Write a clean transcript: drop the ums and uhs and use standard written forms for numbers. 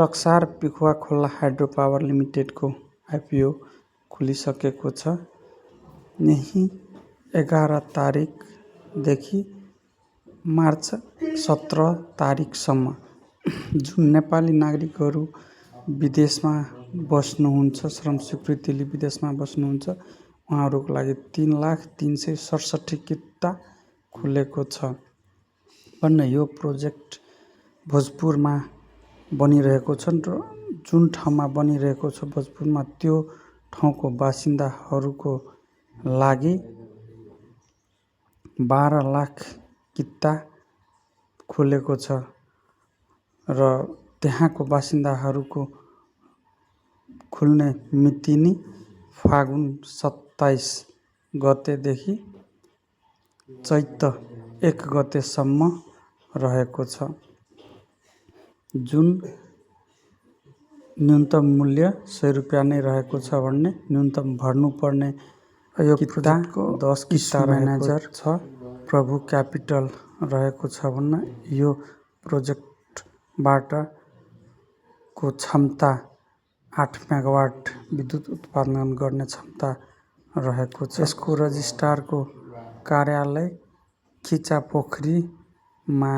टक्सार पिखुवा खोला hydro power लिमिटेडको IPO खुलिसकेको छ। यही 11 तारिकदेखि मार्च 17 तारिकसम्म जुन नेपाली नागरिकहरू विदेशमा बस्नुहुन्छ, श्रम स्वीकृति लिई विदेशमा बस्नुहुन्छ, उहाँहरूको लागि 3,03,67 किता खुलेको छ भन्ने यो प्रोजेक्ट भोजपुरमा बनिरहेको छ र जुन ठाउँमा बनिरहेको छ भोजपुरमा त्यो ठाउँको बासिन्दाहरूको लागि 12 लाख किता खुलेको छ र त्यहाँको बासिन्दाहरूको खुल्ने मिति नि फागुन 27 गतेदेखि चैत 1 गतेसम्म रहेको छ। जुन न्यूनतम मूल्य 100 रुपियाँ नै रहेको छ भन्ने न्यूनतम भर्नुपर्ने यो प्रोजेक्टको 10 किता म्यानेजर छ प्रभु क्यापिटल रहेको छ भन्न यो प्रोजेक्टबाट को क्षमता 8 मेगावाट विद्युत उत्पादन गर्ने क्षमता रहेको छ। यसको रजिस्ट्रारको कार्यालय खिचापोखरीमा